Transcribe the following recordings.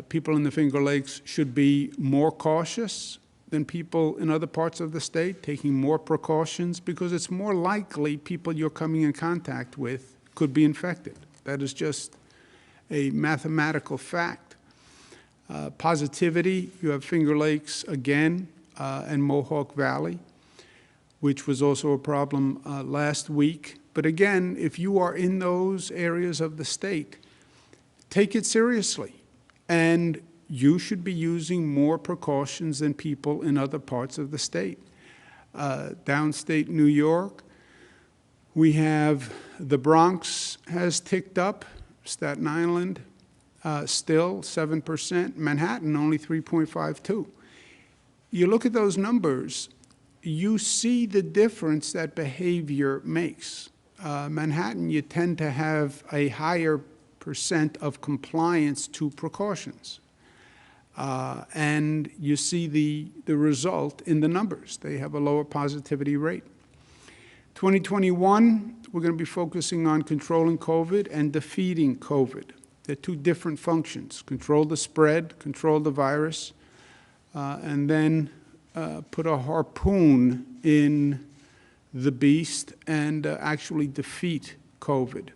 People in the Finger Lakes should be more cautious than people in other parts of the state, taking more precautions, because it's more likely people you're coming in contact with could be infected. That is just a mathematical fact. Positivity, you have Finger Lakes again, and Mohawk Valley, which was also a problem last week. But again, if you are in those areas of the state, take it seriously. And you should be using more precautions than people in other parts of the state. Downstate New York, we have the Bronx has ticked up, Staten Island still 7%, Manhattan only 3.52. You look at those numbers, you see the difference that behavior makes. Manhattan, you tend to have a higher percent of compliance to precautions. And you see the result in the numbers. They have a lower positivity rate. 2021, we're going to be focusing on controlling COVID and defeating COVID. They're two different functions: control the spread, control the virus, and then put a harpoon in the beast and actually defeat COVID.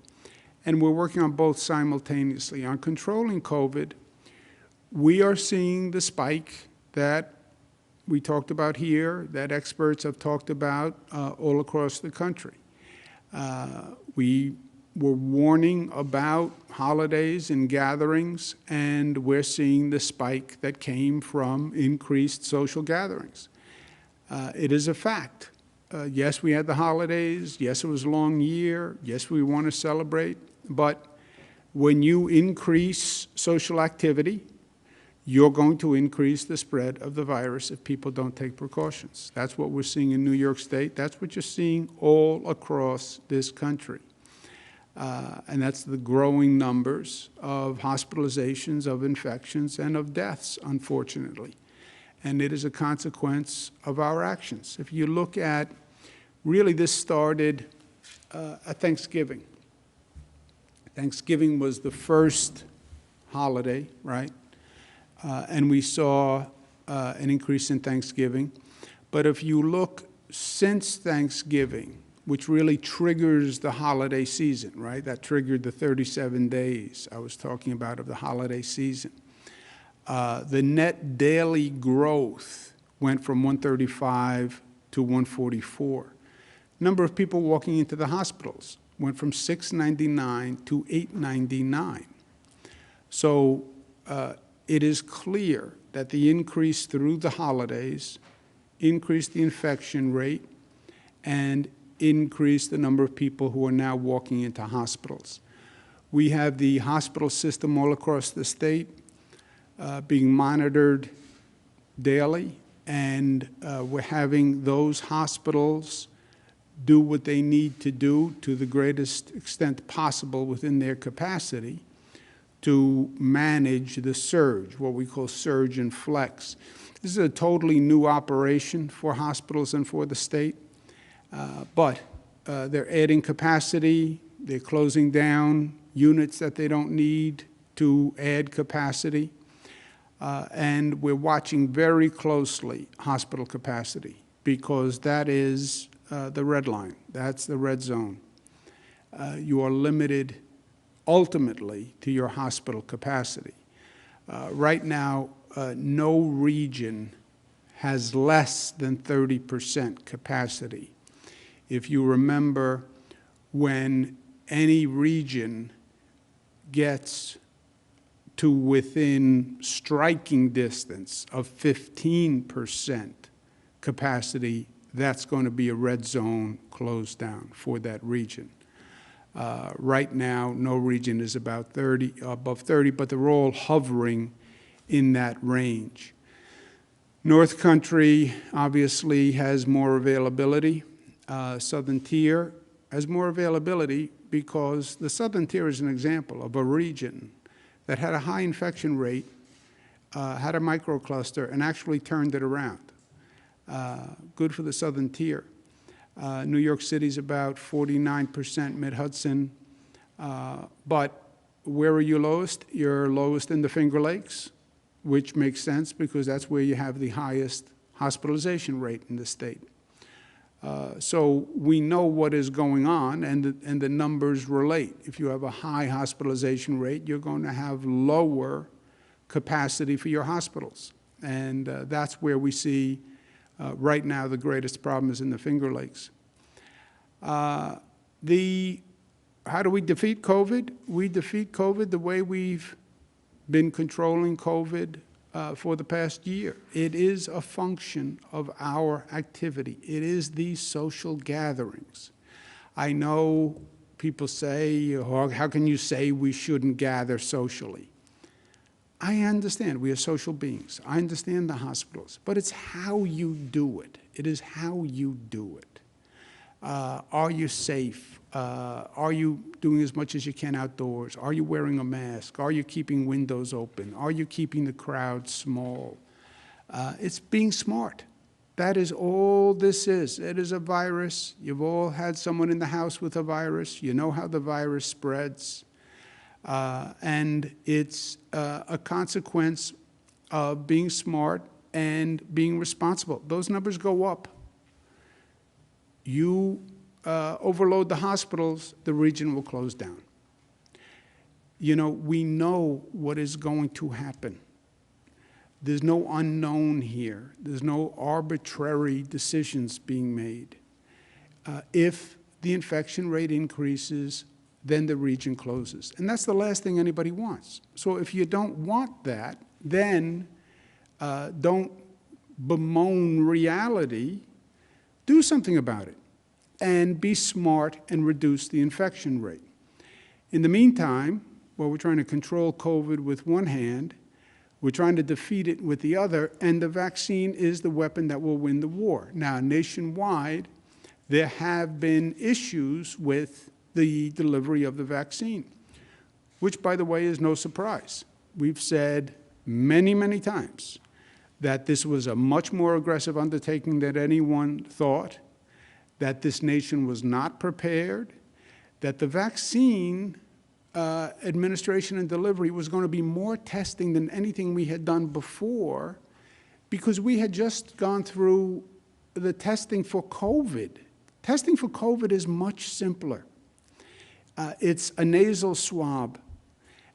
And we're working on both simultaneously. On controlling COVID, we are seeing the spike that we talked about here, that experts have talked about all across the country. We were warning about holidays and gatherings, and we're seeing the spike that came from increased social gatherings. It is a fact. Yes, we had the holidays. Yes, it was a long year. Yes, we want to celebrate. But when you increase social activity, you're going to increase the spread of the virus if people don't take precautions. That's what we're seeing in New York State. That's what you're seeing all across this country. And that's the growing numbers of hospitalizations, of infections, and of deaths, unfortunately. And it is a consequence of our actions. If you look at, really this started at Thanksgiving. Thanksgiving was the first holiday, right? And we saw an increase in Thanksgiving. But if you look since Thanksgiving, which really triggers the holiday season, right? That triggered the 37 days I was talking about of the holiday season. The net daily growth went from 135 to 144. Number of people walking into the hospitals went from 699 to 899. So it is clear that the increase through the holidays increased the infection rate and increased the number of people who are now walking into hospitals. We have the hospital system all across the state being monitored daily, and we're having those hospitals do what they need to do to the greatest extent possible within their capacity to manage the surge, what we call surge and flex. This is a totally new operation for hospitals and for the state, but they're adding capacity, they're closing down units that they don't need to add capacity, and we're watching very closely hospital capacity, because that is the red line, that's the red zone. You are limited ultimately to your hospital capacity. Right now, no region has less than 30% capacity. If you remember, when any region gets to within striking distance of 15% capacity, that's going to be a red zone closed down for that region. Right now, no region is above 30, but they're all hovering in that range. North Country obviously has more availability. Southern Tier has more availability because the Southern Tier is an example of a region that had a high infection rate, had a microcluster, and actually turned it around. Good for the Southern Tier. New York City's about 49% Mid-Hudson, but Where are you lowest? You're lowest in the Finger Lakes, which makes sense because that's where you have the highest hospitalization rate in the state. So we know what is going on, and the numbers relate. If you have a high hospitalization rate, you're going to have lower capacity for your hospitals. And that's where we see right now the greatest problem is in the Finger Lakes. How do we defeat COVID? We defeat COVID the way we've been controlling COVID for the past year. It is a function of our activity. It is these social gatherings. I know people say, oh, how can you say we shouldn't gather socially? I understand we are social beings. I understand the hospitals, but it's how you do it. It is how you do it. Are you safe? Are you doing as much as you can outdoors? Are you wearing a mask? Are you keeping windows open? Are you keeping the crowd small? It's being smart. That is all this is. It is a virus. You've all had someone in the house with a virus. You know how the virus spreads. And it's a consequence of being smart and being responsible. Those numbers go up. You overload the hospitals, the region will close down. You know, we know what is going to happen. There's no unknown here. There's no arbitrary decisions being made. If the infection rate increases, then the region closes. And that's the last thing anybody wants. So if you don't want that, then don't bemoan reality. Do something about it and be smart and reduce the infection rate. In the meantime, while we're trying to control COVID with one hand, we're trying to defeat it with the other, and the vaccine is the weapon that will win the war. Now, nationwide, there have been issues with the delivery of the vaccine, which, by the way, is no surprise. We've said many, many times that this was a much more aggressive undertaking than anyone thought, that this nation was not prepared, that the vaccine administration and delivery was going to be more testing than anything we had done before, because we had just gone through the testing for COVID. Testing for COVID is much simpler. It's a nasal swab.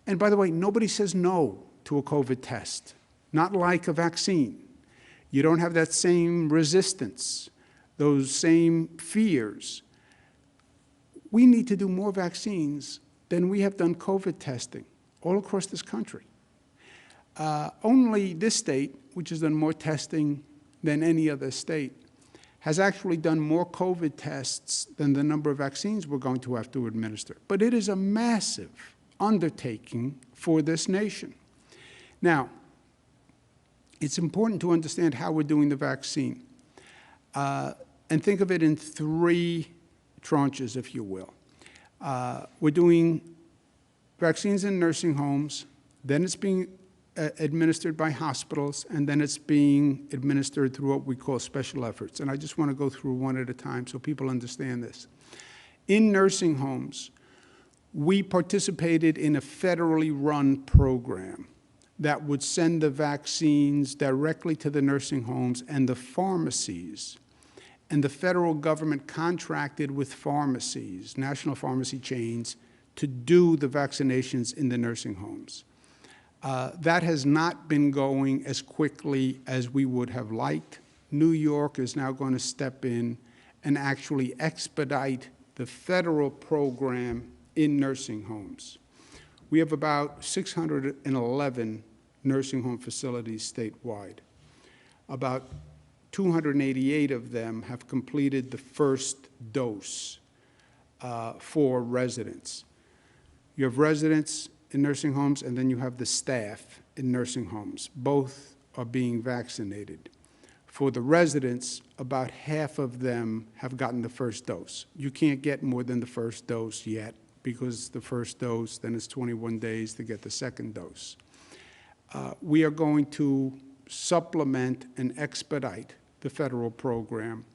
And by the way, nobody says no to a COVID test, not like a vaccine. You don't have that same resistance, those same fears. We need to do more vaccines than we have done COVID testing all across this country. Only this state, which has done more testing than any other state, has actually done more COVID tests than the number of vaccines we're going to have to administer. But it is a massive undertaking for this nation. Now, it's important to understand how we're doing the vaccine. And think of it in three tranches, if you will. We're doing vaccines in nursing homes, then it's being administered by hospitals, and then it's being administered through what we call special efforts. And I just want to go through one at a time so people understand this. In nursing homes, we participated in a federally run program that would send the vaccines directly to the nursing homes and the pharmacies. And the federal government contracted with pharmacies, national pharmacy chains, to do the vaccinations in the nursing homes. That has not been going as quickly as we would have liked. New York is now going to step in and actually expedite the federal program in nursing homes. We have about 611 nursing home facilities statewide. About 288 of them have completed the first dose for residents. You have residents in nursing homes, and then you have the staff in nursing homes. Both are being vaccinated. For the residents, about half of them have gotten the first dose. You can't get more than the first dose yet, because the first dose, then it's 21 days to get the second dose. We are going to supplement and expedite the federal program,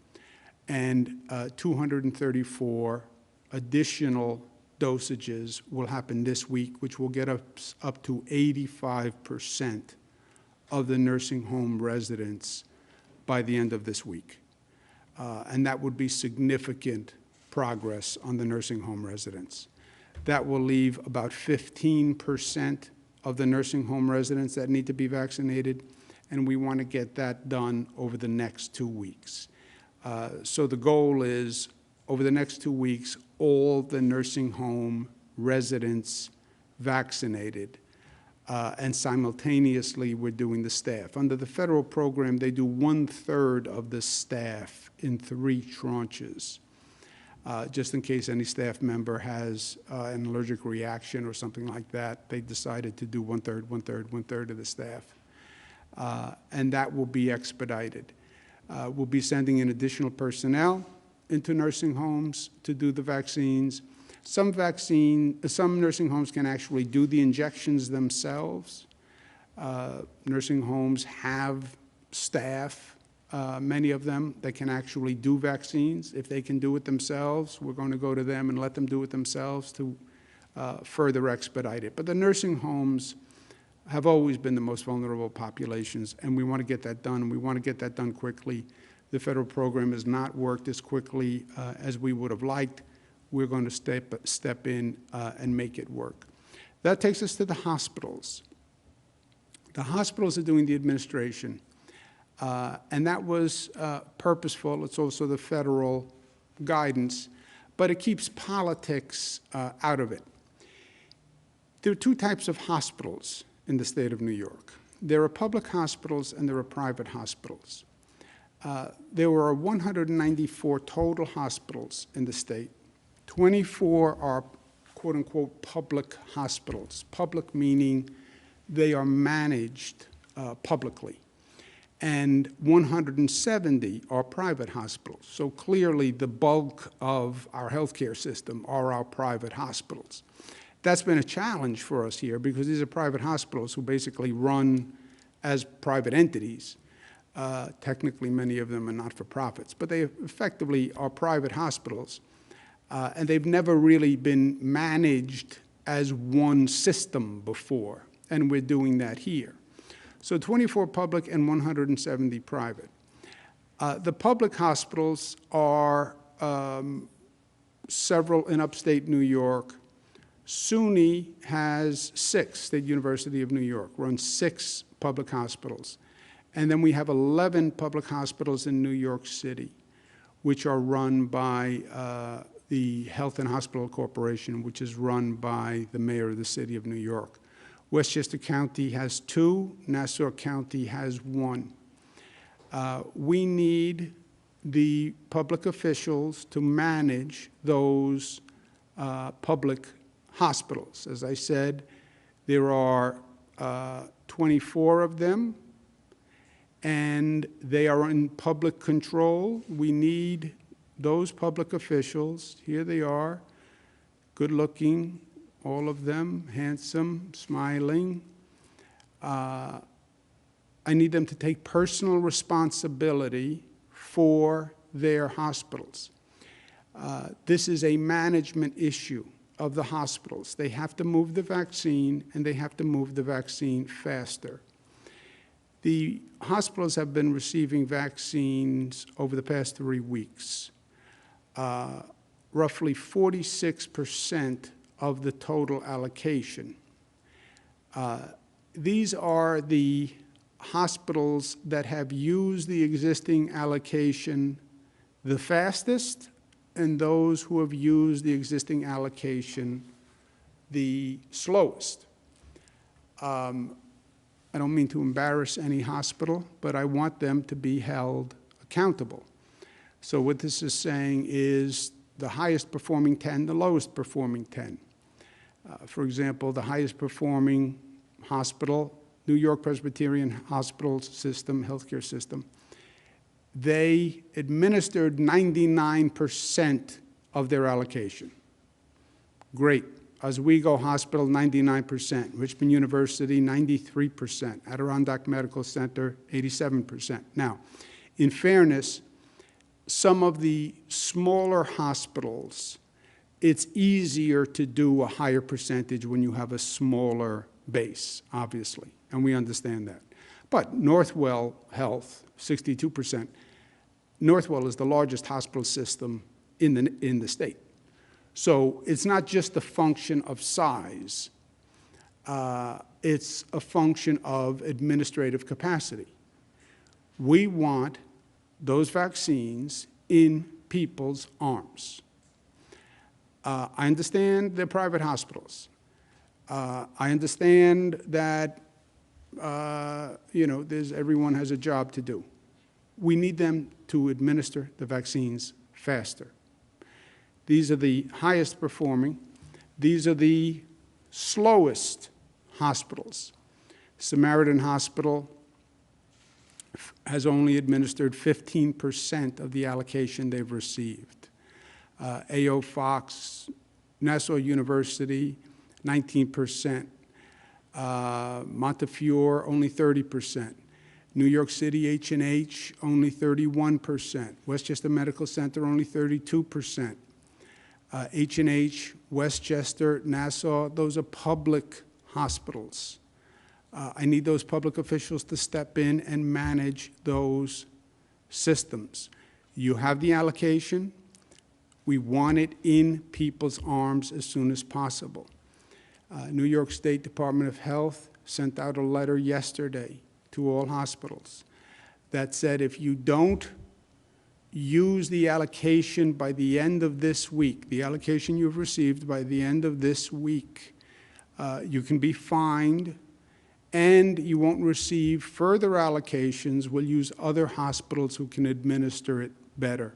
and 234 additional dosages will happen this week, which will get us up to 85% of the nursing home residents by the end of this week. And that would be significant progress on the nursing home residents. That will leave about 15% of the nursing home residents that need to be vaccinated, and we want to get that done over the next 2 weeks. So the goal is, over the next 2 weeks, all the nursing home residents vaccinated, and simultaneously we're doing the staff. Under the federal program, they do 1/3 of the staff in 3 tranches, just in case any staff member has an allergic reaction or something like that. They decided to do 1/3, 1/3, 1/3 of the staff, and that will be expedited. We'll be sending in additional personnel into nursing homes to do the vaccines. Some nursing homes can actually do the injections themselves. Nursing homes have staff, many of them, that can actually do vaccines. If they can do it themselves, we're going to go to them and let them do it themselves to further expedite it. But the nursing homes have always been the most vulnerable populations, and we want to get that done. We want to get that done quickly. The federal program has not worked as quickly as we would have liked. We're going to step in and make it work. That takes us to the hospitals. The hospitals are doing the administration, and that was purposeful. It's also the federal guidance, but it keeps politics out of it. There are 2 types of hospitals in the state of New York. There are public hospitals and there are private hospitals. There were 194 total hospitals in the state. 24 are quote-unquote public hospitals. Public meaning they are managed publicly. And 170 are private hospitals. So clearly the bulk of our healthcare system are our private hospitals. That's been a challenge for us here because these are private hospitals who basically run as private entities. Technically, many of them are not-for-profits, but they effectively are private hospitals. And they've never really been managed as one system before, and we're doing that here. So 24 public and 170 private. The public hospitals are several in upstate New York. SUNY has 6, State University of New York, runs 6 public hospitals. And then we have 11 public hospitals in New York City, which are run by the Health and Hospital Corporation, which is run by the mayor of the city of New York. Westchester County has 2, Nassau County has 1. We need the public officials to manage those public hospitals. As I said, there are 24 of them, and they are in public control. We need those public officials. Here they are, good-looking, all of them, handsome, smiling. I need them to take personal responsibility for their hospitals. This is a management issue of the hospitals. They have to move the vaccine, and they have to move the vaccine faster. The hospitals have been receiving vaccines over the past 3 weeks. Roughly 46% of the total allocation. These are the hospitals that have used the existing allocation the fastest, and those who have used the existing allocation the slowest. I don't mean to embarrass any hospital, but I want them to be held accountable. So what this is saying is the highest performing 10, the lowest performing 10. For example, the highest performing hospital, New York Presbyterian Hospital System, healthcare system, they administered 99% of their allocation. Great. Oswego Hospital, 99%. Richmond University, 93%. Adirondack Medical Center, 87%. Now, in fairness, some of the smaller hospitals It's easier to do a higher percentage when you have a smaller base, obviously, and we understand that. But Northwell Health, 62%. Northwell is the largest hospital system in the state. So it's not just a function of size. It's a function of administrative capacity. We want those vaccines in people's arms. I understand they're private hospitals. I understand that everyone has a job to do. We need them to administer the vaccines faster. These are the highest performing. These are the slowest hospitals. Samaritan Hospital has only administered 15% of the allocation they've received. A.O. Fox, Nassau University, 19%. Montefiore, only 30%. New York City H&H, only 31%. Westchester Medical Center, only 32%. H&H, Westchester, Nassau, those are public hospitals. I need those public officials to step in and manage those systems. You have the allocation. We want it in people's arms as soon as possible. New York State Department of Health sent out a letter yesterday to all hospitals that said if you don't use the allocation by the end of this week, the allocation you've received by the end of this week, you can be fined and you won't receive further allocations. We'll use other hospitals who can administer it better.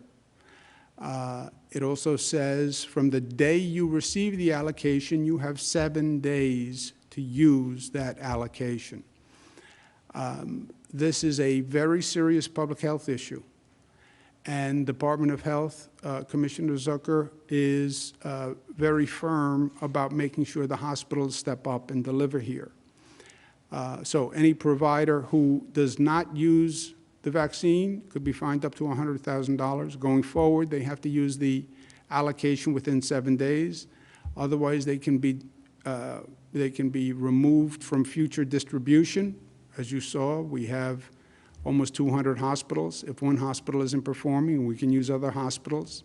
It also says from the day you receive the allocation, you have 7 days to use that allocation. This is a very serious public health issue. And Department of Health, Commissioner Zucker is very firm about making sure the hospitals step up and deliver here. So any provider who does not use the vaccine could be fined up to $100,000. Going forward, they have to use the allocation within 7 days. Otherwise, they can be removed from future distribution. As you saw, we have almost 200 hospitals. If one hospital isn't performing, we can use other hospitals.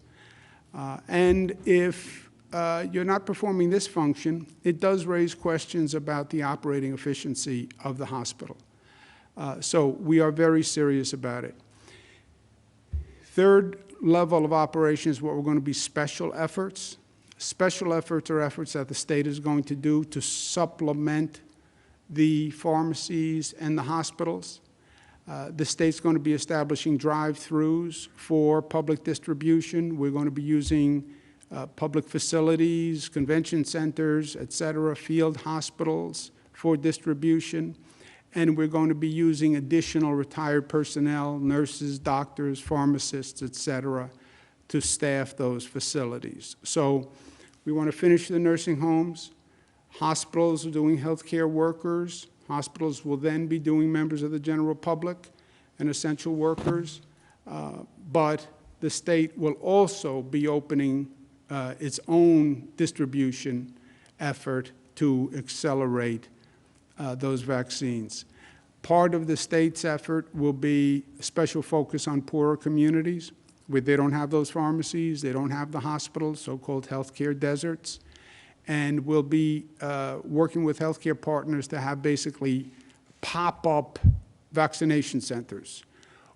And if you're not performing this function, it does raise questions about the operating efficiency of the hospital. So we are very serious about it. Third level of operation is what we're going to be special efforts. Special efforts are efforts that the state is going to do to supplement the pharmacies and the hospitals. The state's going to be establishing drive-throughs for public distribution. We're going to be using public facilities, convention centers, et cetera, field hospitals for distribution. And we're going to be using additional retired personnel, nurses, doctors, pharmacists, et cetera, to staff those facilities. So we want to finish the nursing homes. Hospitals are doing healthcare workers. Hospitals will then be doing members of the general public and essential workers. But the state will also be opening its own distribution effort to accelerate those vaccines. Part of the state's effort will be a special focus on poorer communities where they don't have those pharmacies, they don't have the hospitals, so-called healthcare deserts. And we'll be working with healthcare partners to have basically pop-up vaccination centers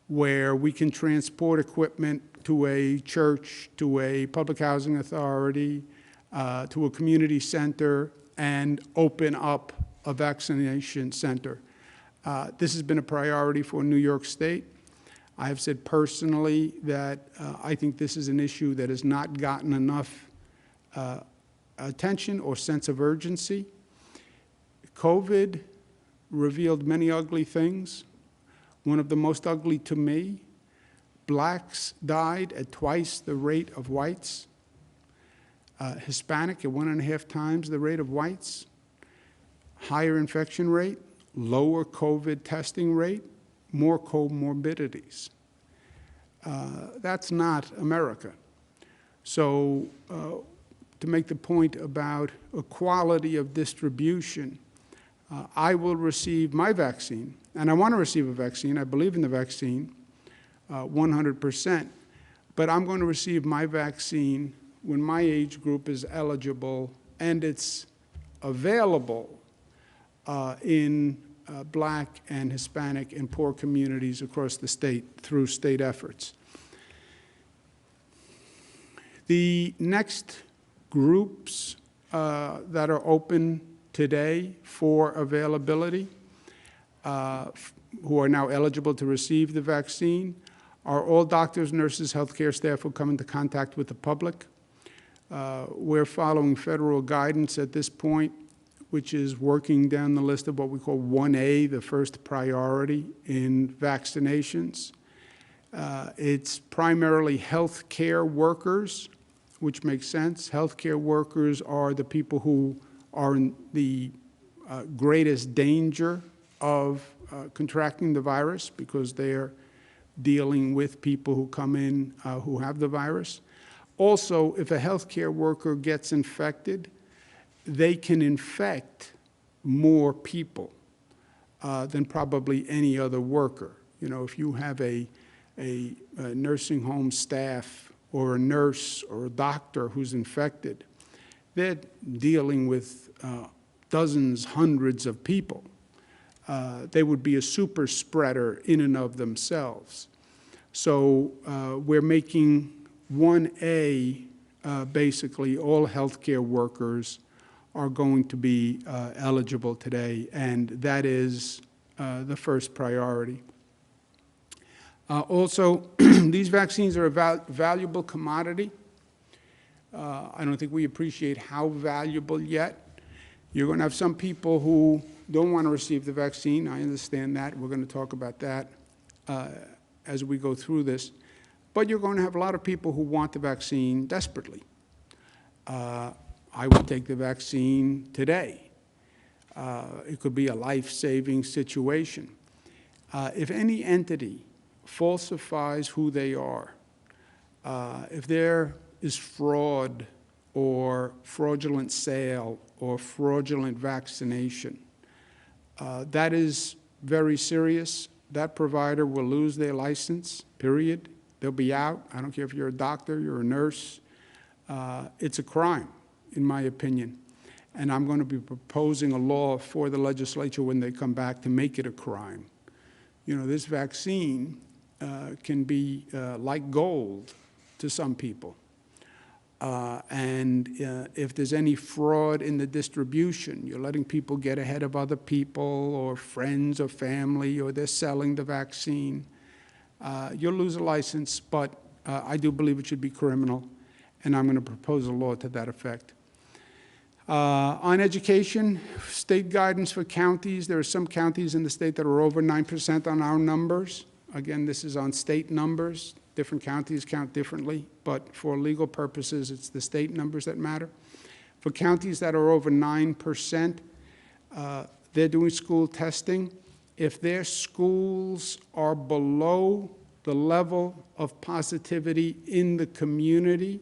where we can transport equipment to a church, to a public housing authority, to a community center, and open up a vaccination center. This has been a priority for New York State. I have said personally that I think this is an issue that has not gotten enough attention or sense of urgency. COVID revealed many ugly things. One of the most ugly to me, blacks died at twice the rate of whites. Hispanic at 1.5 times the rate of whites. Higher infection rate, lower COVID testing rate, more comorbidities. That's not America. So to make the point about equality of distribution, I will receive my vaccine, and I want to receive a vaccine. I believe in the vaccine 100%, but I'm going to receive my vaccine when my age group is eligible and it's available in Black and Hispanic and poor communities across the state through state efforts. The next groups that are open today for availability, who are now eligible to receive the vaccine, are all doctors, nurses, healthcare staff who come into contact with the public. We're following federal guidance at this point, which is working down the list of what we call 1A, the first priority in vaccinations. It's primarily healthcare workers, which makes sense. Healthcare workers are the people who are in the greatest danger of contracting the virus because they're dealing with people who come in who have the virus. Also, if a healthcare worker gets infected, they can infect more people than probably any other worker. You know, if you have a nursing home staff or a nurse or a doctor who's infected, they're dealing with dozens, hundreds of people. They would be a super spreader in and of themselves. So we're making 1A, basically all healthcare workers are going to be eligible today, and that is the first priority. Also, these vaccines are a valuable commodity. I don't think we appreciate how valuable yet. You're going to have some people who don't want to receive the vaccine. I understand that. We're going to talk about that as we go through this. But you're going to have a lot of people who want the vaccine desperately. I would take the vaccine today. It could be a life-saving situation. If any entity falsifies who they are, if there is fraud or fraudulent sale or fraudulent vaccination, that is very serious. That provider will lose their license, period. They'll be out. I don't care if you're a doctor, you're a nurse. It's a crime, in my opinion. And I'm going to be proposing a law for the legislature when they come back to make it a crime. You know, this vaccine can be like gold to some people. And if there's any fraud in the distribution, you're letting people get ahead of other people or friends or family, or they're selling the vaccine, you'll lose a license, but I do believe it should be criminal, and I'm going to propose a law to that effect. On education, state guidance for counties. There are some counties in the state that are over 9% on our numbers. Again, this is on state numbers. Different counties count differently, but for legal purposes, it's the state numbers that matter. For counties that are over 9%, they're doing school testing. If their schools are below the level of positivity in the community,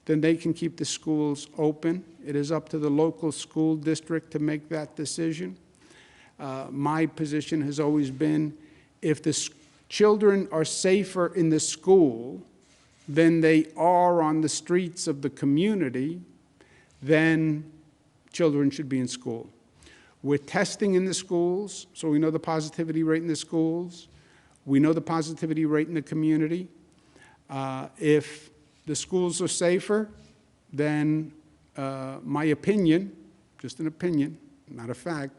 then they can keep the schools open. It is up to the local school district to make that decision. My position has always been, if the children are safer in the school than they are on the streets of the community, then children should be in school. We're testing in the schools, so we know the positivity rate in the schools. We know the positivity rate in the community. If the schools are safer, then my opinion, just an opinion, not a fact,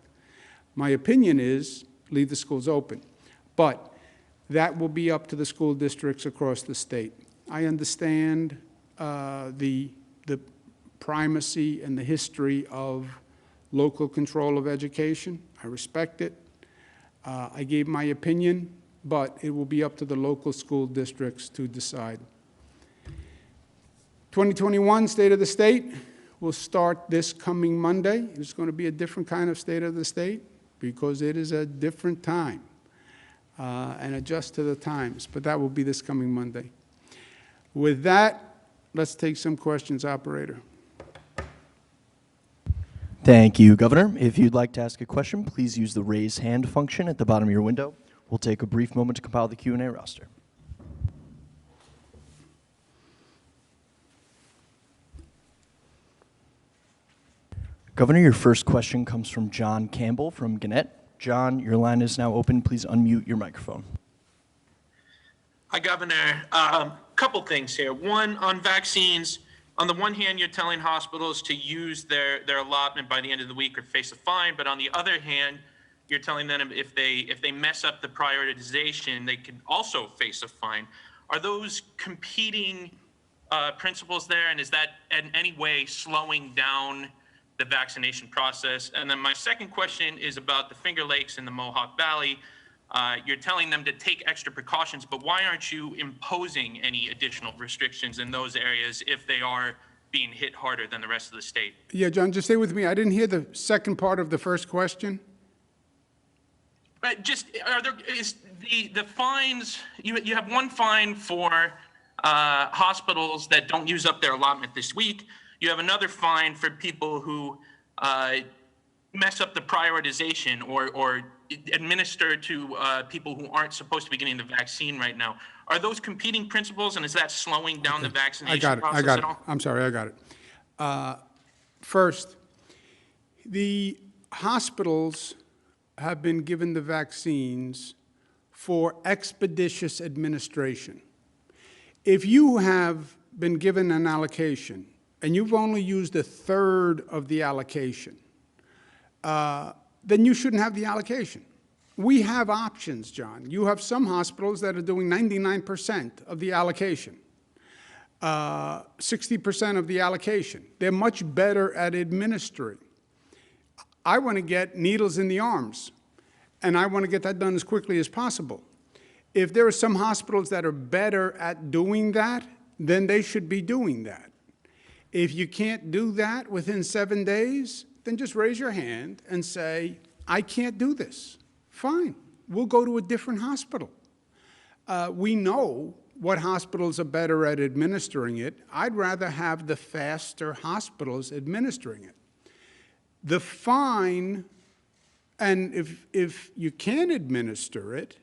my opinion is leave the schools open. But that will be up to the school districts across the state. I understand the primacy and the history of local control of education. I respect it. I gave my opinion, but it will be up to the local school districts to decide. 2021 State of the State will start this coming Monday. It's going to be a different kind of State of the State because it is a different time. And adjust to the times, but that will be this coming Monday. With that, let's take some questions, operator. Thank you, Governor. If you'd like to ask a question, please use the raise hand function at the bottom of your window. We'll take a brief moment to compile the Q&A roster. Governor, your first question comes from John Campbell from Gannett. John, your line is now open. Please unmute your microphone. Hi, Governor. Couple things here. One, on vaccines. On the one hand, you're telling hospitals to use their allotment by the end of the week or face a fine. But on the other hand, you're telling them if they mess up the prioritization, they could also face a fine. Are those competing principles there? And is that in any way slowing down the vaccination process? And then my second question is about the Finger Lakes and the Mohawk Valley. You're telling them to take extra precautions, but why aren't you imposing any additional restrictions in those areas if they are being hit harder than the rest of the state? Yeah, John, just stay with me. I didn't hear the second part of the first question. But just, is the fines, you have one fine for hospitals that don't use up their allotment this week. You have another fine for people who mess up the prioritization or administer to people who aren't supposed to be getting the vaccine right now. Are those competing principles, and is that slowing down the vaccination process at all? I'm sorry, I got it. First, the hospitals have been given the vaccines for expeditious administration. If you have been given an allocation and you've only used a third of the allocation, then you shouldn't have the allocation. We have options, John. You have some hospitals that are doing 99% of the allocation, 60% of the allocation. They're much better at administering. I want to get needles in the arms, and I want to get that done as quickly as possible. If there are some hospitals that are better at doing that, then they should be doing that. If you can't do that within 7 days, then just raise your hand and say, I can't do this. Fine, we'll go to a different hospital. We know what hospitals are better at administering it. I'd rather have the faster hospitals administering it. The fine, and if you can administer it,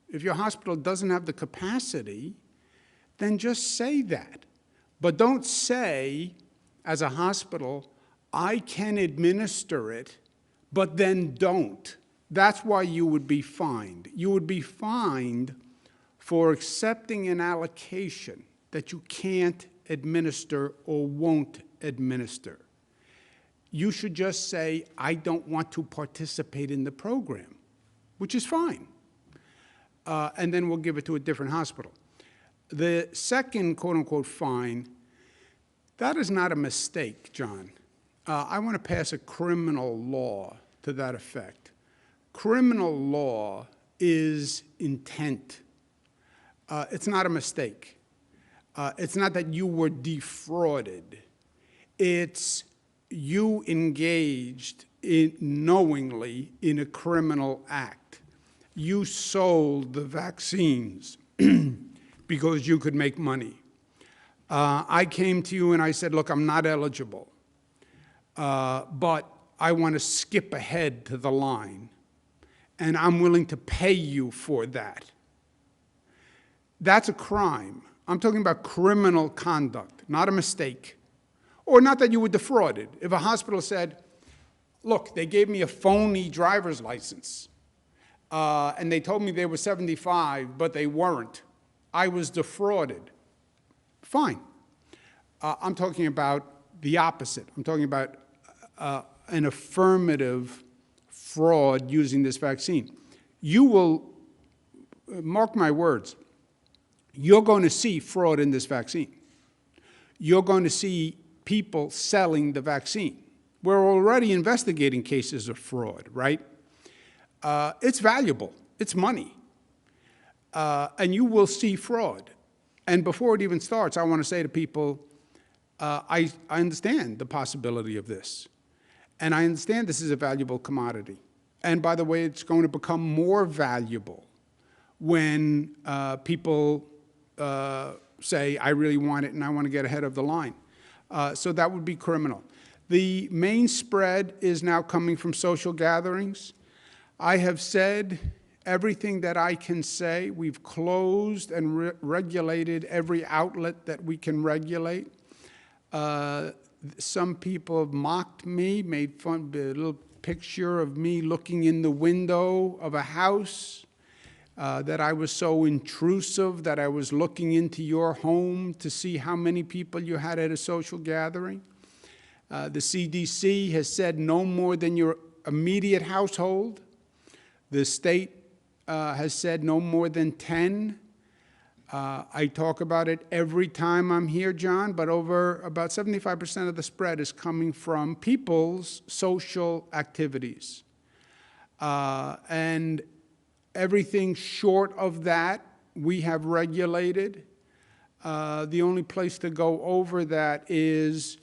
if your hospital doesn't have the capacity, then just say that. But don't say, as a hospital, I can administer it, but then don't. That's why you would be fined. You would be fined for accepting an allocation that you can't administer or won't administer. You should just say, I don't want to participate in the program, which is fine. And then we'll give it to a different hospital. The second quote-unquote fine, that is not a mistake, John. I want to pass a criminal law to that effect. Criminal law is intent. It's not a mistake. It's not that you were defrauded. It's you engaged knowingly in a criminal act. You sold the vaccines because you could make money. I came to you and I said, look, I'm not eligible, but I want to skip ahead to the line, and I'm willing to pay you for that. That's a crime. I'm talking about criminal conduct, not a mistake. Or not that you were defrauded. If a hospital said, look, they gave me a phony driver's license, and they told me they were 75, but they weren't. I was defrauded. Fine. I'm talking about the opposite. I'm talking about an affirmative fraud using this vaccine. You will, mark my words, you're going to see fraud in this vaccine. You're going to see people selling the vaccine. We're already investigating cases of fraud, right? It's valuable. It's money. And you will see fraud. And before it even starts, I want to say to people, I understand the possibility of this. And I understand this is a valuable commodity. And by the way, it's going to become more valuable when people say, I really want it and I want to get ahead of the line. So that would be criminal. The main spread is now coming from social gatherings. I have said everything that I can say. We've closed and regulated every outlet that we can regulate. Some people have mocked me, made fun, a little picture of me looking in the window of a house, that I was so intrusive, that I was looking into your home to see how many people you had at a social gathering. The CDC has said no more than your immediate household. The state has said no more than 10. I talk about it every time I'm here, John, but over about 75% of the spread is coming from people's social activities. And everything short of that, we have regulated. The only place to go over that is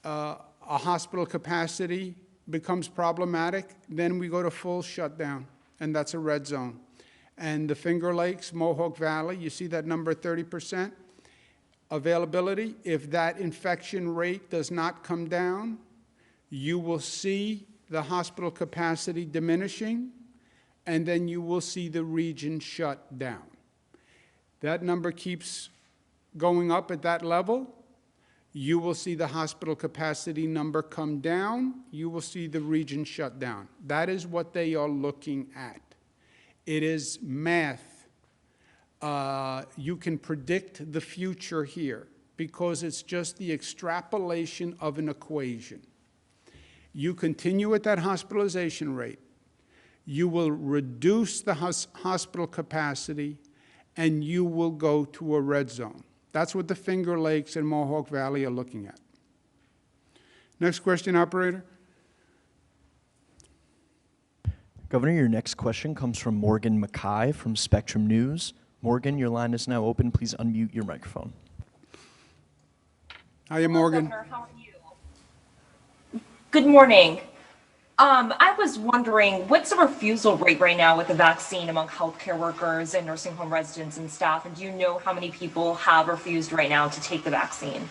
a hospital capacity becomes problematic, then we go to full shutdown, and that's a red zone. And the Finger Lakes, Mohawk Valley, you see that number 30%? Availability, if that infection rate does not come down, you will see the hospital capacity diminishing, and then you will see the region shut down. That number keeps going up at that level. You will see the hospital capacity number come down. You will see the region shut down. That is what they are looking at. It is math. You can predict the future here because it's just the extrapolation of an equation. You continue at that hospitalization rate, you will reduce the hospital capacity, and you will go to a red zone. That's what the Finger Lakes and Mohawk Valley are looking at. Next question, operator. Governor, your next question comes from Morgan Mackay from Spectrum News. Morgan, your line is now open. Please unmute your microphone. Hiya, Morgan. Governor, how are you? Good morning. I was wondering, what's the refusal rate right now with the vaccine among healthcare workers and nursing home residents and staff? And do you know how many people have refused right now to take the vaccine?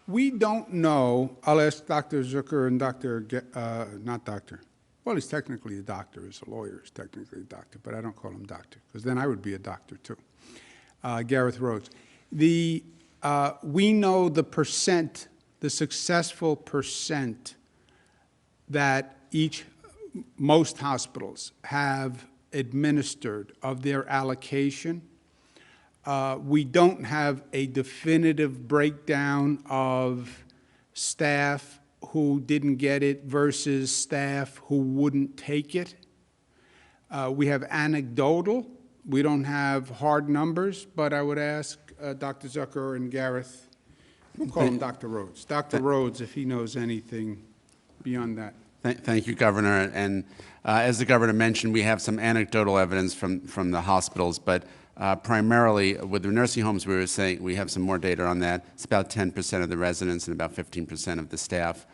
We don't know. I'll ask Dr. Zucker and well, he's technically a doctor. He's a lawyer. He's technically a doctor, but I don't call him doctor because then I would be a doctor too. Gareth Rhodes. We know the percent, the successful percent that most hospitals have administered of their allocation. We don't have a definitive breakdown of staff who didn't get it versus staff who wouldn't take it. We have anecdotal. We don't have hard numbers, but I would ask Dr. Zucker and Gareth, we'll call him Dr. Rhodes. Dr. Rhodes, if he knows anything beyond that. Thank you, Governor. And as the Governor mentioned, we have some anecdotal evidence from the hospitals, but primarily with the nursing homes, we were saying we have some more data on that. It's about 10% of the residents and about 15% of the staff.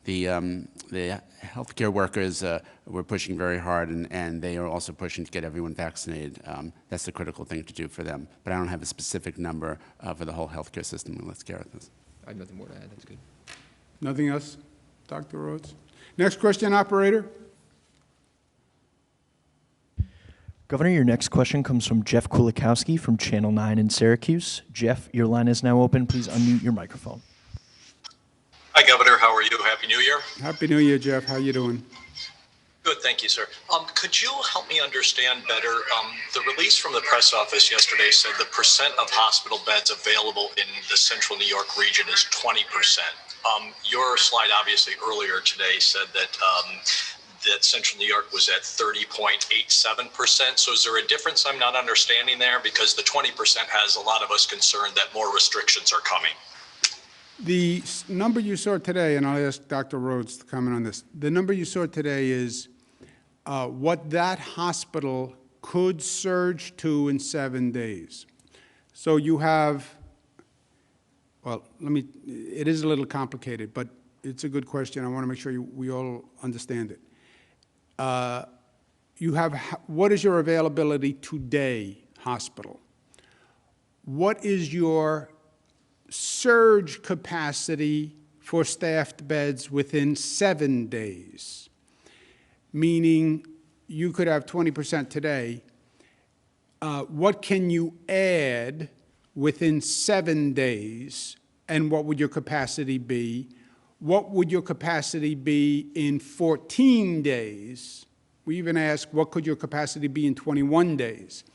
The healthcare workers, we're pushing very hard, and they are also pushing to get everyone vaccinated. That's the critical thing to do for them. But I don't have a specific number for the whole healthcare system unless Gareth does. I have nothing more to add. That's good. Nothing else, Dr. Rhodes? Next question, operator. Governor, your next question comes from Jeff Kulikowski from Channel 9 in Syracuse. Jeff, your line is now open. Please unmute your microphone. Hi, Governor. How are you? Happy New Year. Happy New Year, Jeff. How you doing? Good, thank you, sir. Could you help me understand better? The release from the press office yesterday said the percent of hospital beds available in the central New York region is 20%. Your slide, obviously, earlier today said that that Central New York was at 30.87%. So is there a difference I'm not understanding there? Because the 20% has a lot of us concerned that more restrictions are coming. The number you saw today, and I'll ask Dr. Rhodes to comment on this, the number you saw today is what that hospital could surge to in 7 days. So you have, well, it is a little complicated, but it's a good question. I want to make sure we all understand it. You have, what is your availability today, hospital? What is your surge capacity for staffed beds within 7 days, meaning you could have 20% today. What can you add within 7 days, and what would your capacity be? What would your capacity be in 14 days? We even ask, what could your capacity be in 21 days?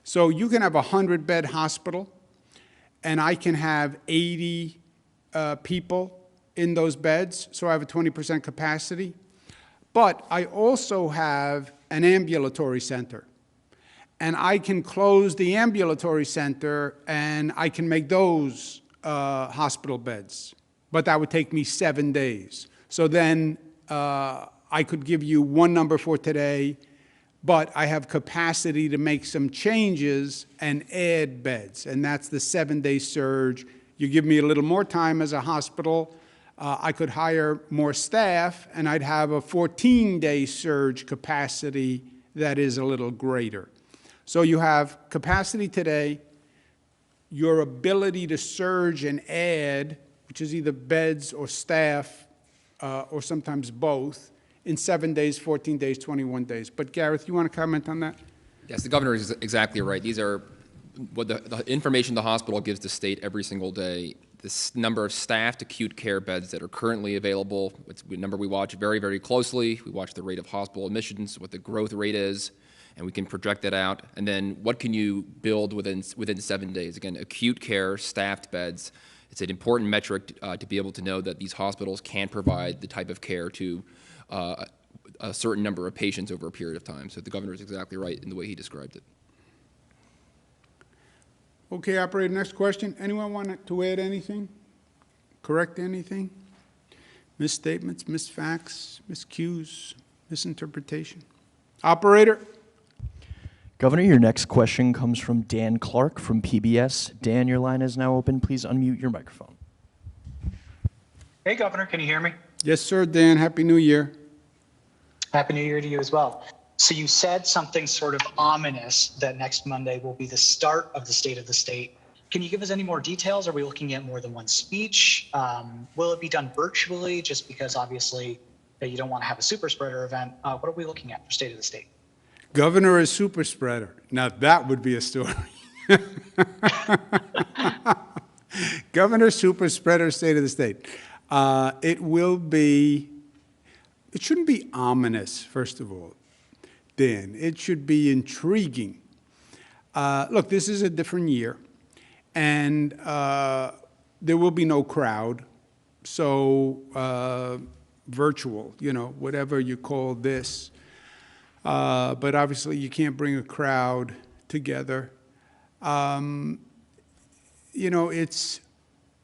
So you can have a 100-bed hospital, and I can have 80 people in those beds, so I have a 20% capacity. But I also have an ambulatory center, and I can close the ambulatory center, and I can make those hospital beds. But that would take me 7 days. So then I could give you one number for today, but I have capacity to make some changes and add beds, and that's the 7-day surge. You give me a little more time as a hospital, I could hire more staff, and I'd have a 14-day surge capacity that is a little greater. So you have capacity today, your ability to surge and add, which is either beds or staff, or sometimes both, in 7 days, 14 days, 21 days. But Gareth, you want to comment on that? Yes, the governor is exactly right. These are what the information the hospital gives the state every single day. This number of staffed acute care beds that are currently available, it's a number we watch very, very closely. We watch the rate of hospital admissions, what the growth rate is, and we can project that out. And then what can you build within 7 days? Again, acute care, staffed beds. It's an important metric to be able to know that these hospitals can provide the type of care to a certain number of patients over a period of time. So the governor is exactly right in the way he described it. Okay, operator, next question. Anyone want to add anything? Correct anything? Misstatements, misfacts, miscues, misinterpretation? Operator? Governor, your next question comes from Dan Clark from PBS. Dan, your line is now open. Please unmute your microphone. Hey, Governor, can you hear me? Yes, sir, Dan. Happy New Year. Happy New Year to you as well. So you said something sort of ominous that next Monday will be the start of the State of the State. Can you give us any more details? Are we looking at more than one speech? Will it be done virtually just because obviously you don't want to have a super spreader event? What are we looking at for State of the State? Governor is super spreader. Now that would be a story. Governor super spreader, State of the State. It shouldn't be ominous, first of all, Dan. It should be intriguing. Look, this is a different year, and there will be no crowd, so virtual, whatever you call this. But obviously you can't bring a crowd together.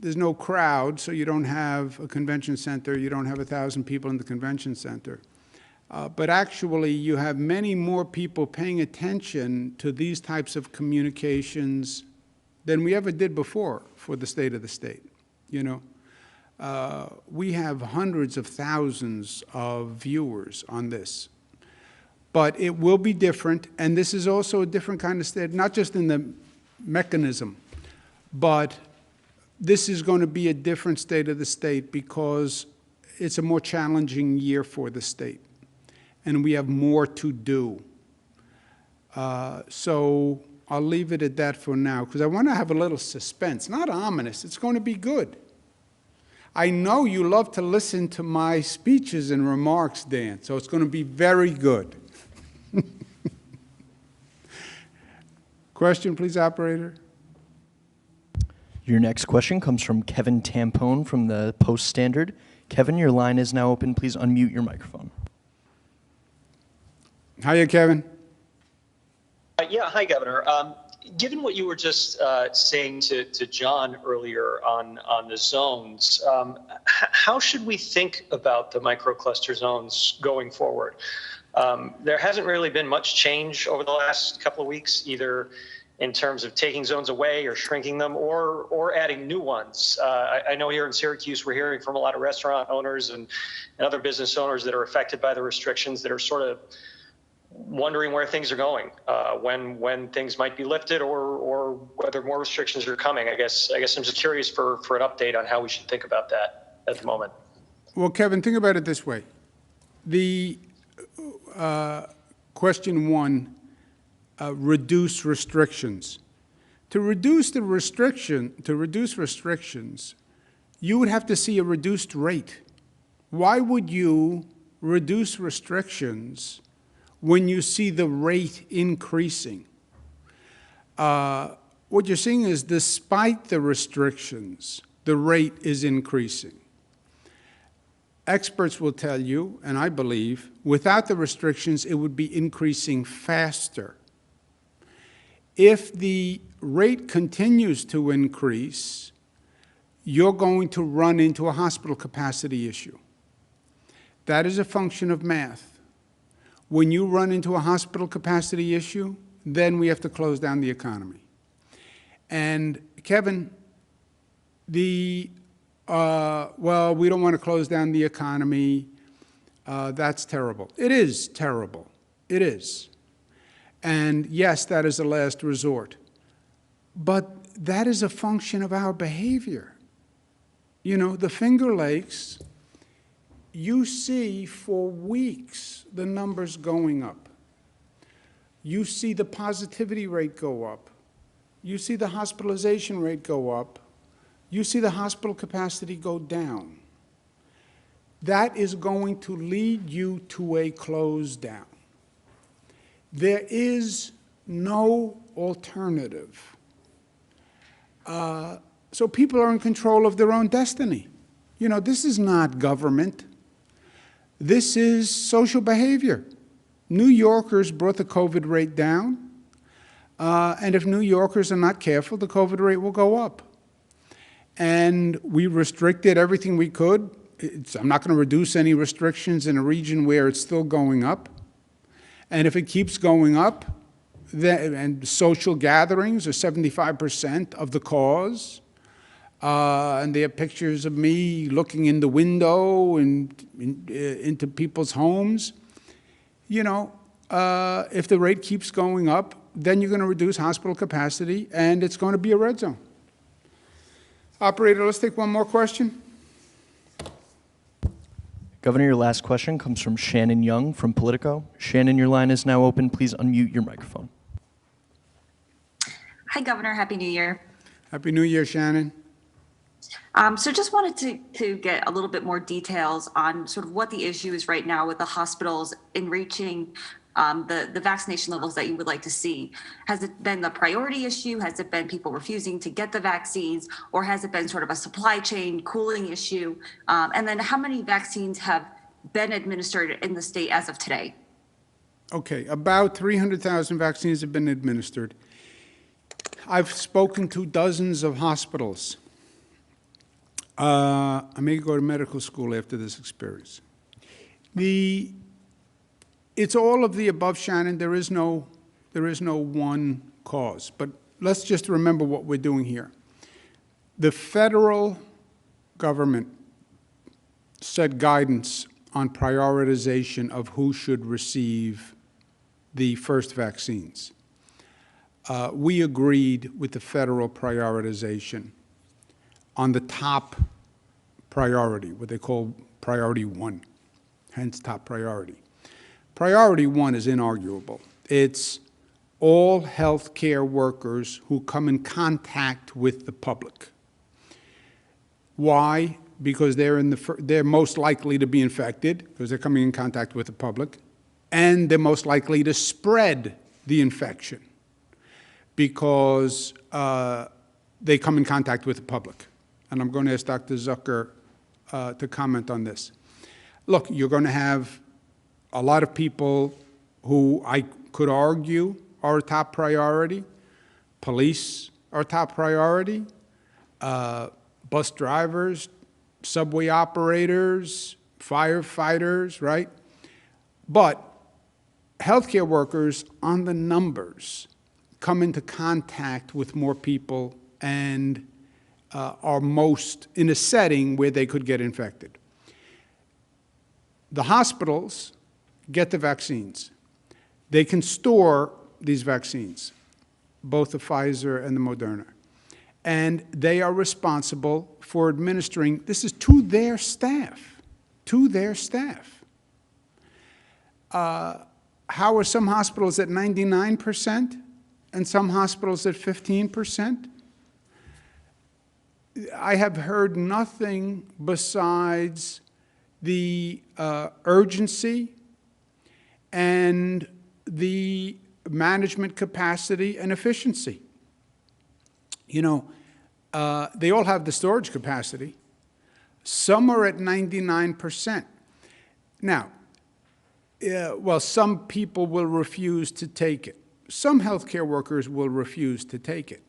There's no crowd, so you don't have a convention center. You don't have 1,000 people in the convention center. But actually, you have many more people paying attention to these types of communications than we ever did before for the State of the State. We have hundreds of thousands of viewers on this. But it will be different, and this is also a different kind of state, not just in the mechanism, but this is going to be a different State of the State because it's a more challenging year for the state, and we have more to do. So I'll leave it at that for now because I want to have a little suspense, not ominous. It's going to be good. I know you love to listen to my speeches and remarks, Dan, so it's going to be very good. Question, please, operator. Your next question comes from Kevin Tampone from the Post-Standard. Kevin, your line is now open. Please unmute your microphone. Hiya, Kevin. Yeah, hi, Governor. Given what you were just saying to John earlier on the zones, how should we think about the microcluster zones going forward? There hasn't really been much change over the last couple of weeks, either in terms of taking zones away or shrinking them or adding new ones. I know here in Syracuse, we're hearing from a lot of restaurant owners and other business owners that are affected by the restrictions that are sort of wondering where things are going, when things might be lifted or whether more restrictions are coming. I guess I'm just curious for an update on how we should think about that. at the moment? Well, Kevin, think about it this way. The question one, reduce restrictions. To reduce restrictions, you would have to see a reduced rate. Why would you reduce restrictions when you see the rate increasing? What you're seeing is, despite the restrictions, the rate is increasing. Experts will tell you, and I believe, without the restrictions, it would be increasing faster. If the rate continues to increase, you're going to run into a hospital capacity issue. That is a function of math. When you run into a hospital capacity issue, then we have to close down the economy. And Kevin, well, we don't want to close down the economy. That's terrible. It is terrible. It is. And yes, that is a last resort. But that is a function of our behavior. You know, the Finger Lakes, you see for weeks the numbers going up. You see the positivity rate go up. You see the hospitalization rate go up. You see the hospital capacity go down. That is going to lead you to a close down. There is no alternative. So people are in control of their own destiny. You know, this is not government. This is social behavior. New Yorkers brought the COVID rate down. And if New Yorkers are not careful, the COVID rate will go up. And we restricted everything we could. I'm not going to reduce any restrictions in a region where it's still going up. And if it keeps going up, and social gatherings are 75% of the cause, and they have pictures of me looking in the window and into people's homes, you know, if the rate keeps going up, then you're going to reduce hospital capacity, and it's going to be a red zone. Operator, let's take one more question. Governor, your last question comes from Shannon Young from Politico. Shannon, your line is now open. Please unmute your microphone. Hi, Governor. Happy New Year. Happy New Year, Shannon. So just wanted to get a little bit more details on sort of what the issue is right now with the hospitals in reaching the vaccination levels that you would like to see. Has it been the priority issue? Has it been people refusing to get the vaccines? Or has it been sort of a supply chain cooling issue? And then how many vaccines have been administered in the state as of today? Okay, about 300,000 vaccines have been administered. I've spoken to dozens of hospitals. I may go to medical school after this experience. It's all of the above, Shannon. There is no one cause. But let's just remember what we're doing here. The federal government set guidance on prioritization of who should receive the first vaccines. We agreed with the federal prioritization on the top priority, what they call priority one, hence top priority. Priority one is inarguable. It's all healthcare workers who come in contact with the public. Why? Because they're most likely to be infected, because they're coming in contact with the public, and they're most likely to spread the infection, because they come in contact with the public. And I'm going to ask Dr. Zucker to comment on this. Look, you're going to have a lot of people who I could argue are a top priority. Police are top priority. Bus drivers, subway operators, firefighters, right? But healthcare workers on the numbers come into contact with more people and are most in a setting where they could get infected. The hospitals get the vaccines. They can store these vaccines, both the Pfizer and the Moderna. and they are responsible for administering, this is to their staff, to their staff. How are some hospitals at 99% and some hospitals at 15%? I have heard nothing besides the urgency and the management capacity and efficiency. You know, they all have the storage capacity. Some are at 99%. Now, well, some people will refuse to take it. Some healthcare workers will refuse to take it.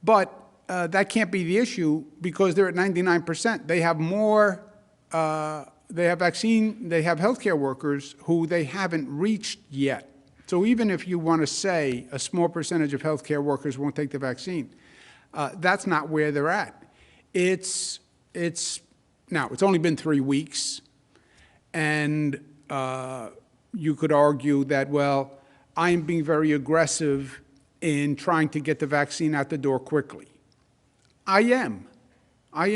But that can't be the issue because they're at 99%. They have more, they have healthcare workers who they haven't reached yet. So even if you want to say a small percentage of healthcare workers won't take the vaccine, that's not where they're at. Now, it's only been 3 weeks, and you could argue that, well, I am being very aggressive in trying to get the vaccine out the door quickly. I am. I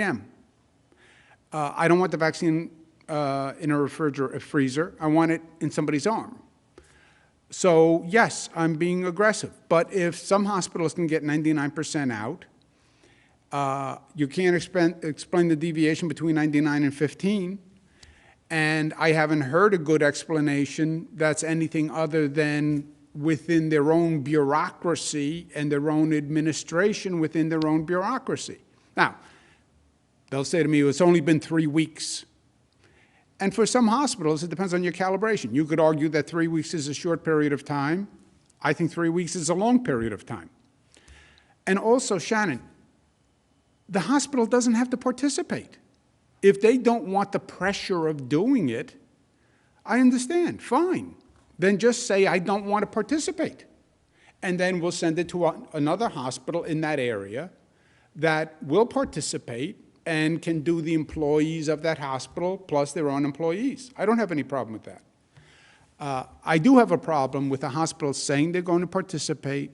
don't want the vaccine in a freezer. I want it in somebody's arm. So, yes, I'm being aggressive. But if some hospitals can get 99% out, you can't explain the deviation between 99 and 15. And I haven't heard a good explanation that's anything other than within their own bureaucracy and their own administration within their own bureaucracy. Now, they'll say to me, it's only been 3 weeks. And for some hospitals, it depends on your calibration. You could argue that 3 weeks is a short period of time. I think 3 weeks is a long period of time. And also, Shannon, the hospital doesn't have to participate. If they don't want the pressure of doing it, I understand, fine. Then just say, I don't want to participate. And then we'll send it to another hospital in that area that will participate and can do the employees of that hospital plus their own employees. I don't have any problem with that. I do have a problem with the hospital saying they're going to participate,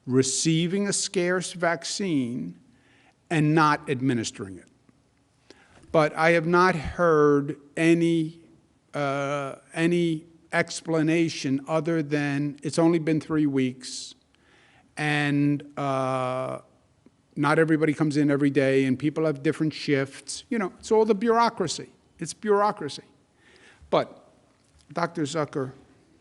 receiving a scarce vaccine, and not administering it. But I have not heard any explanation other than it's only been 3 weeks, and not everybody comes in every day, and people have different shifts. You know, it's all the bureaucracy. It's bureaucracy. But Dr. Zucker,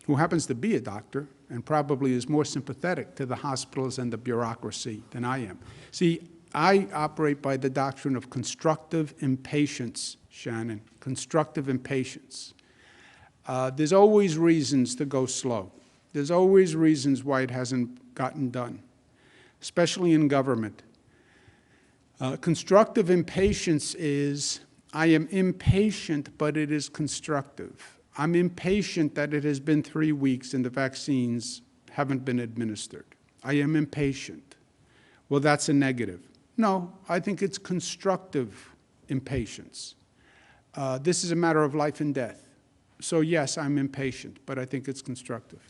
who happens to be a doctor and probably is more sympathetic to the hospitals and the bureaucracy than I am. See, I operate by the doctrine of constructive impatience, Shannon, constructive impatience. There's always reasons to go slow. There's always reasons why it hasn't gotten done, especially in government. Constructive impatience is, I am impatient, but it is constructive. I'm impatient that it has been 3 weeks and the vaccines haven't been administered. I am impatient. Well, that's a negative. No, I think it's constructive impatience. This is a matter of life and death. So yes, I'm impatient, but I think it's constructive.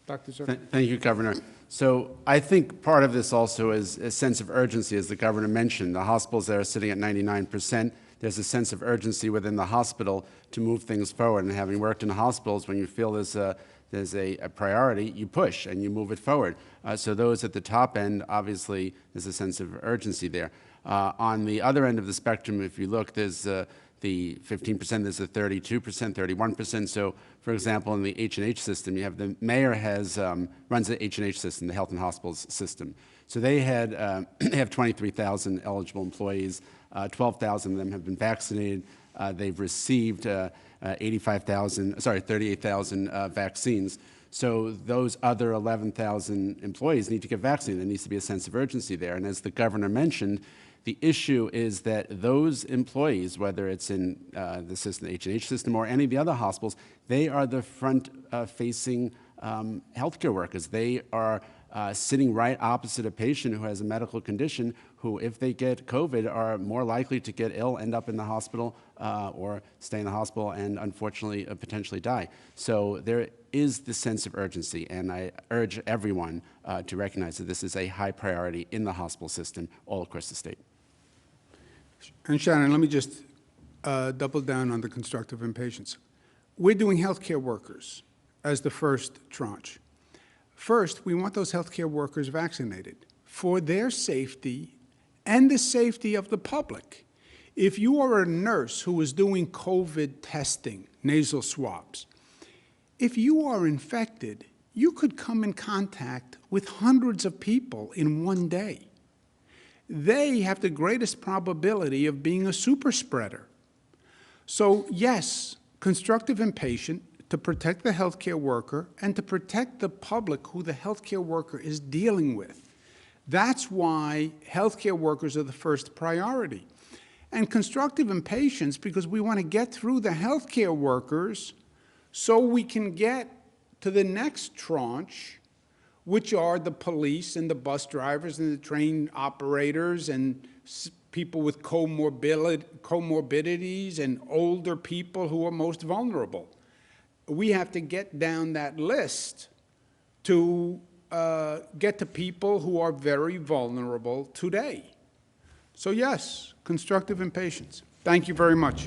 Dr. Zucker? Thank you, Governor. So I think part of this also is a sense of urgency, as the Governor mentioned. The hospitals that are sitting at 99%, there's a sense of urgency within the hospital to move things forward. And having worked in hospitals, when you feel there's a priority, you push and you move it forward. So those at the top end, obviously, there's a sense of urgency there. On the other end of the spectrum, if you look, there's the 15%, there's the 32%, 31%. So, for example, in the H&H system, you have the mayor runs the H&H system, the health and hospitals system. So they have 23,000 eligible employees. 12,000 of them have been vaccinated. They've received 38,000 vaccines. So those other 11,000 employees need to get vaccinated. There needs to be a sense of urgency there. And as the Governor mentioned, the issue is that those employees, whether it's in the system, the H&H system or any of the other hospitals, they are the front-facing healthcare workers. They are sitting right opposite a patient who has a medical condition who, if they get COVID, are more likely to get ill, end up in the hospital, or stay in the hospital and unfortunately potentially die. So there is the sense of urgency, and I urge everyone to recognize that this is a high priority in the hospital system all across the state. And Shannon, let me just double down on the constructive impatience. We're doing healthcare workers as the first tranche. First, we want those healthcare workers vaccinated for their safety and the safety of the public. If you are a nurse who is doing COVID testing, nasal swabs, if you are infected, you could come in contact with hundreds of people in one day. They have the greatest probability of being a super spreader. So yes, constructive impatient to protect the healthcare worker and to protect the public who the healthcare worker is dealing with. That's why healthcare workers are the first priority. And constructive impatience because we want to get through the healthcare workers so we can get to the next tranche, which are the police and the bus drivers and the train operators and people with comorbidities and older people who are most vulnerable. We have to get down that list to get to people who are very vulnerable today. So yes, constructive impatience. Thank you very much.